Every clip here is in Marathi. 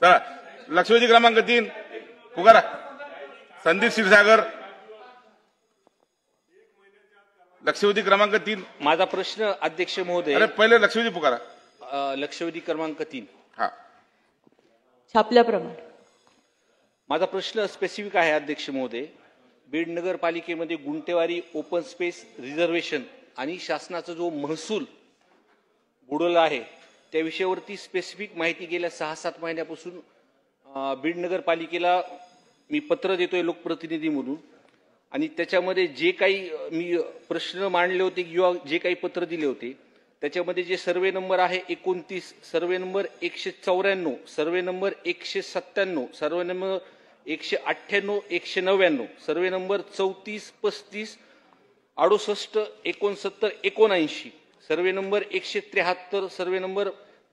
चला लक्षवेधी क्रमांक 3 पुकारा संदीप क्षीरसागर. लक्षवेधी क्रमांक 3. माझा प्रश्न अध्यक्ष महोदय. अरे पहिले लक्षवेधी पुकारा. लक्षवेधी क्रमांक 3. हा छापल्याप्रमाणे माझा प्रश्न स्पेसिफिक आहे अध्यक्ष महोदय. बीड नगरपालिकेमध्ये गुंटेवारी ओपन स्पेस रिझर्वेशन आणि शासनाचा जो महसूल बुडवला आहे त्या विषयावरती स्पेसिफिक माहिती गेल्या 6-7 महिन्यापासून बीड नगरपालिकेला मी पत्र देतोय लोकप्रतिनिधी म्हणून. आणि त्याच्यामध्ये जे काही मी प्रश्न मांडले होते किंवा जे काही पत्र दिले होते त्याच्यामध्ये जे सर्वे नंबर आहे 29, survey number 194, survey number 197, survey number 198, 199, survey number 34, 35, 68, 69, 79, survey number 173, survey number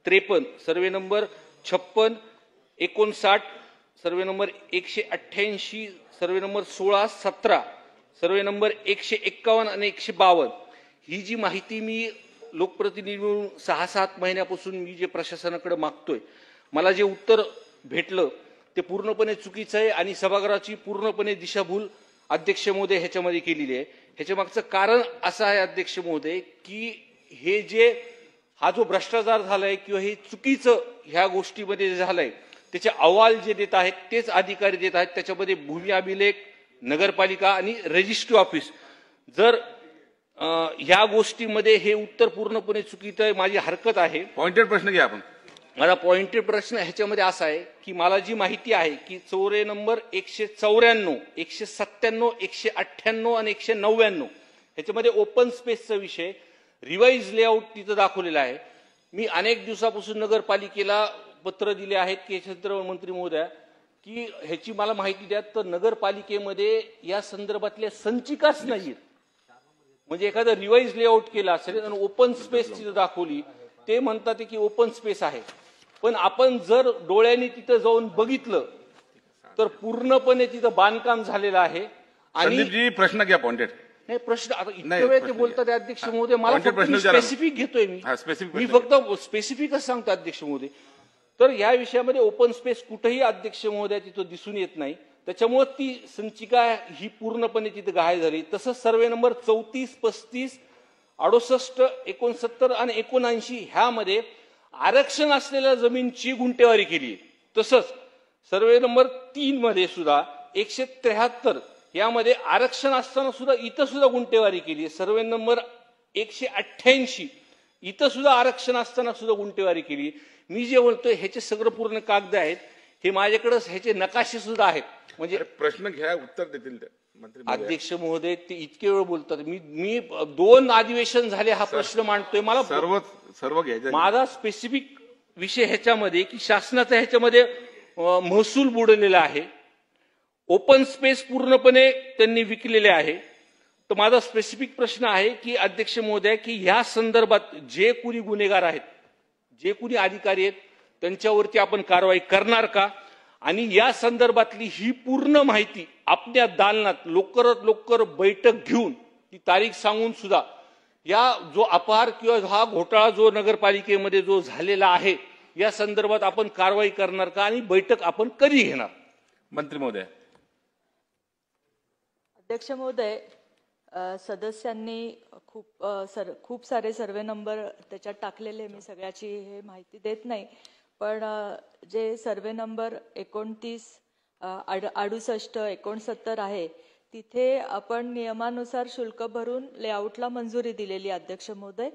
53, survey number 56, 59, survey number 188, survey number 16, 17, survey number 151 आणि 152 ही जी माहिती मी लोकप्रतिनिधी म्हणून 6-7 महिन्यापासून मी जे प्रशासनाकडे मागतोय मला जे उत्तर भेटलं ते पूर्णपणे चुकीचं आहे आणि सभागृहाची पूर्णपणे दिशाभूल अध्यक्ष महोदय ह्याच्यामध्ये केलेली आहे. ह्याच्या मागचं कारण असं आहे अध्यक्ष महोदय की हे जे हा जो भ्रष्टाचार झालाय किंवा हे चुकीचं ह्या गोष्टीमध्ये जे झालंय त्याचे अहवाल जे देत आहेत तेच अधिकारी देत आहेत. त्याच्यामध्ये भूमी अभिलेख, नगरपालिका आणि रजिस्ट्री ऑफिस. जर ह्या गोष्टीमध्ये हे उत्तर पूर्णपणे चुकीचं आहे माझी हरकत आहे. पॉइंटेड प्रश्न घ्या आपण. माझा पॉइंटेड प्रश्न ह्याच्यामध्ये असा आहे की मला जी माहिती आहे की चौरे नंबर 194, 197, 198 आणि 199 ह्याच्यामध्ये ओपन स्पेसचा विषय रिवाइज लेआउट तिथं दाखवलेला आहे. मी अनेक दिवसापासून नगरपालिकेला पत्र दिले आहेत की मंत्री महोदया की ह्याची मला माहिती द्या. तर नगरपालिकेमध्ये या संदर्भातल्या संचिकाच नाहीत. म्हणजे एखादं रिवाइज लेआउट केला असेल आणि ओपन स्पेस तिथं दाखवली ते म्हणतात की ओपन स्पेस आहे. पण आपण जर डोळ्यांनी तिथं जाऊन बघितलं तर पूर्णपणे तिथं बांधकाम झालेलं आहे. आणि प्रश्न घ्या पॉइंटेड. नाही प्रश्न आता इतक्या वेळ ते बोलतात अध्यक्ष महोदय मला स्पेसिफिक घेतोय मी फक्त स्पेसिफिकच सांगतो अध्यक्ष महोदय. तर या विषयामध्ये ओपन स्पेस कुठेही अध्यक्ष महोदय तिथं दिसून येत नाही. त्याच्यामुळे ती संचिका ही पूर्णपणे तिथे गायब झाली. तसंच सर्वे नंबर 34, 35, 68, 69 आणि 79 ह्यामध्ये आरक्षण असलेल्या जमीनची गुंटेवारी केली. तसंच सर्वे नंबर 3 मध्ये सुद्धा 173 यामध्ये आरक्षण असताना सुद्धा इथं सुद्धा गुंटेवारी केली. सर्वे नंबर 188 इथं सुद्धा आरक्षण असताना सुद्धा गुंटेवारी केली. मी जे बोलतोय ह्याचे सगळं पूर्ण कागद आहेत. हे माझ्याकडे ह्याचे नकाशे सुद्धा आहेत. म्हणजे प्रश्न घ्या उत्तर देतील मंत्री अध्यक्ष महोदय ते इतके वेळ बोलतात. मी 2 अधिवेशन झाले हा प्रश्न मांडतोय. मला सर्व घ्यायचं. माझा स्पेसिफिक विषय ह्याच्यामध्ये की शासनाचा ह्याच्यामध्ये महसूल बुडलेला आहे. ओपन स्पेस पूर्णपणे त्यांनी विकलेले आहे. तर माझा स्पेसिफिक प्रश्न आहे की अध्यक्ष महोदय की ह्या संदर्भात जे कुणी गुन्हेगार आहेत जे कुणी अधिकारी आहेत त्यांच्यावरती आपण कारवाई करणार का? आणि या संदर्भातली ही पूर्ण माहिती आपल्या दालनात लवकरात लवकर बैठक घेऊन ती तारीख सांगून सुद्धा या जो अपहार किंवा हा घोटाळा जो नगरपालिकेमध्ये जो झालेला आहे या संदर्भात आपण कारवाई करणार का आणि बैठक आपण कधी घेणार? मंत्री महोदय. अध्यक्ष महोदय सदस्यांनी खूप सारे सर्वे नंबर त्याच्यात टाकलेले. मी सगळ्याची हे माहिती देत नाही. पण जे सर्वे नंबर 29, 68, 69 आहे तिथे आपण नियमानुसार शुल्क भरून लेआउटला मंजुरी दिलेली अध्यक्ष महोदय.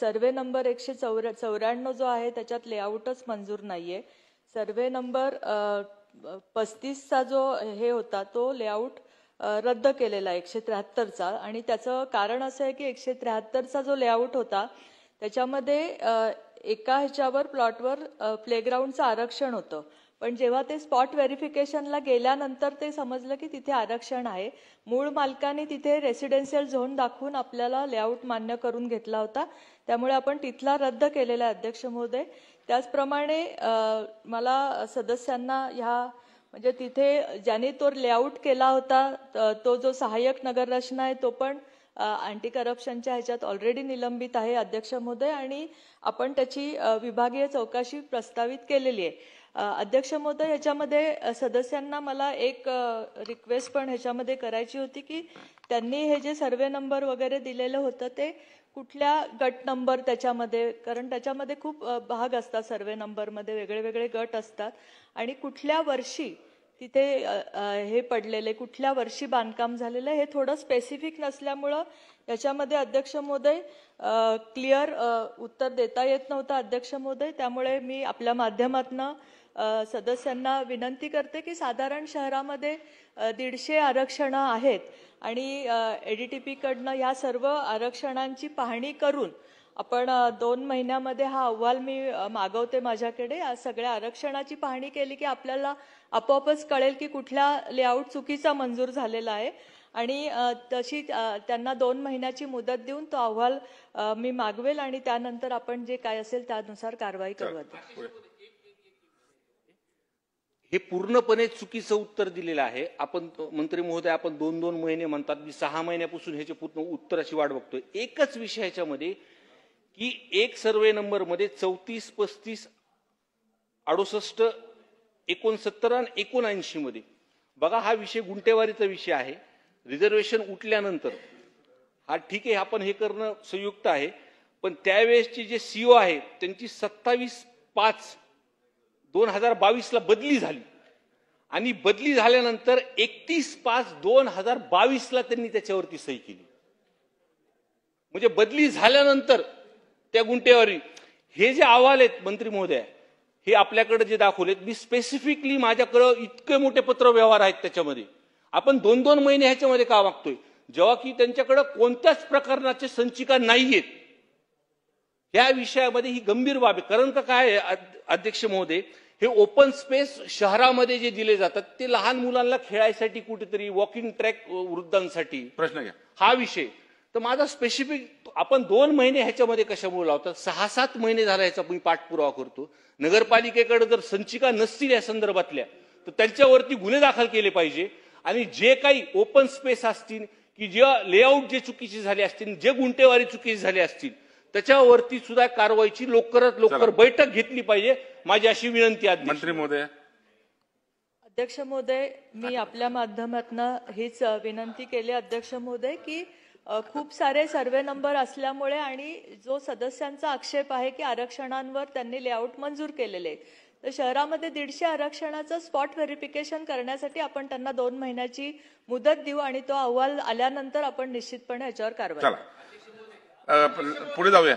सर्वे नंबर 194 जो आहे त्याच्यात लेआउटच मंजूर नाहीये. सर्वे नंबर 35चा जो हे होता तो लेआउट रद्द केलेला 173चा. आणि त्याचं कारण असं आहे की 173चा जो लेआउट होता त्याच्यामध्ये एका ह्याच्यावर प्लॉटवर प्लेग्राऊंडचं आरक्षण होतं. पण जेव्हा ते स्पॉट व्हेरिफिकेशनला गेल्यानंतर ते समजलं की तिथे आरक्षण आहे. मूळ मालकाने तिथे रेसिडेन्शियल झोन दाखवून आपल्याला लेआउट मान्य करून घेतला होता. त्यामुळे आपण तिथला रद्द केलेला अध्यक्ष महोदय. त्याचप्रमाणे मला सदस्यांना ह्या म्हणजे तिथे ज्याने तो लेआउट केला होता तो जो सहाय्यक नगररचना आहे तो पण अँटी करप्शनच्या ह्याच्यात ऑलरेडी निलंबित आहे अध्यक्ष महोदय. आणि आपण त्याची विभागीय चौकशी प्रस्तावित केलेली आहे. अध्यक्ष महोदय, ह्याच्यामध्ये सदस्यांना मला एक रिक्वेस्ट पण ह्याच्यामध्ये करायची होती की त्यांनी हे जे सर्वे नंबर वगैरे दिलेलं होतं ते कुठल्या गट नंबर त्याच्यामध्ये, कारण त्याच्यामध्ये खूप भाग असतात सर्वे नंबरमध्ये, वेगळे वेगळे गट असतात आणि कुठल्या वर्षी तिथे हे पडलेले, कुठल्या वर्षी बांधकाम झालेलं हे थोडं स्पेसिफिक नसल्यामुळं याच्यामध्ये अध्यक्ष महोदय क्लिअर उत्तर देता येत नव्हतं अध्यक्ष महोदय. त्यामुळे मी आपल्या माध्यमातनं सदस्यांना विनंती करते की साधारण शहरामध्ये 150 आरक्षणं आहेत आणि ADTP कडनं ह्या सर्व आरक्षणांची पाहणी करून आपण 2 महिन्यामध्ये हा अहवाल मी मागवते माझ्याकडे. या सगळ्या आरक्षणाची पाहणी केली की आपल्याला आपोआपच कळेल की कुठला लेआउट चुकीचा मंजूर झालेला आहे आणि तशी त्यांना 2 महिन्याची मुदत देऊन तो अहवाल मी मागवेल आणि त्यानंतर आपण जे काय असेल त्यानुसार कारवाई करू. हे पूर्णपणे चुकीचं उत्तर दिलेलं आहे. आपण मंत्री महोदय, आपण 2-2 महिने म्हणतात, मी 6 महिन्यापासून ह्याचे पूर्ण उत्तराची वाट बघतोय. एकच विषयाच्यामध्ये की एक सर्वे नंबर मध्ये 34, 35, 68, 69 आणि 79 मध्ये बघा, हा विषय गुंटेवारीचा विषय आहे. रिझर्वेशन उठल्यानंतर हा ठीक आहे, आपण हे करणं संयुक्त आहे, पण त्यावेळेसचे जे CO आहे त्यांची 27/5/2022 ला बदली झाली आणि बदली झाल्यानंतर 31/5/2022 ला त्यांनी त्याच्यावरती सही केली. म्हणजे बदली झाल्यानंतर त्या गुंटेवारी हे जे अहवाल आहेत मंत्री महोदय, हे आपल्याकडे जे दाखवलेत, मी स्पेसिफिकली माझ्याकडे इतके मोठे पत्र व्यवहार आहेत त्याच्यामध्ये, आपण 2-2 महिने ह्याच्यामध्ये का मागतोय, जेव्हा की त्यांच्याकडे कोणत्याच प्रकरणाचे संचिका नाहीयेत. या विषयामध्ये ही गंभीर बाब आहे. कारण का काय अध्यक्ष महोदय, हे ओपन स्पेस शहरामध्ये जे दिले जातात ते लहान मुलांना खेळायसाठी, कुठेतरी वॉकिंग ट्रॅक वृद्धांसाठी, प्रश्न घ्या हा विषय. तर माझा स्पेसिफिक, आपण 2 महिने ह्याच्यामध्ये कशामुळे लावतात, 6-7 महिने झाला ह्याचा मी पाठपुरावा करतो. नगरपालिकेकडे जर संचिका नसतील या संदर्भातल्या तर त्यांच्यावरती गुन्हे दाखल केले पाहिजे आणि जे काही ओपन स्पेस असतील की जे लेआउट जे चुकीचे झाले असतील, जे गुंटेवारी चुकीचे झाले असतील, त्याच्यावरती सुद्धा कारवाईची लवकरात लवकर बैठक घेतली पाहिजे, माझी अशी विनंती आहे. मंत्री महोदय. अध्यक्ष महोदय, मी आपल्या माध्यमातनं हीच विनंती केली अध्यक्ष महोदय की खूप सारे सर्वे नंबर असल्यामुळे आणि जो सदस्यांचा आक्षेप आहे की आरक्षणांवर त्यांनी लेआउट मंजूर केलेले, तर शहरामध्ये 150 आरक्षणाचं स्पॉट व्हेरिफिकेशन करण्यासाठी आपण त्यांना 2 महिन्याची मुदत देऊ आणि तो अहवाल आल्यानंतर आपण निश्चितपणे याच्यावर कारवाई. चला पुढे जाऊया.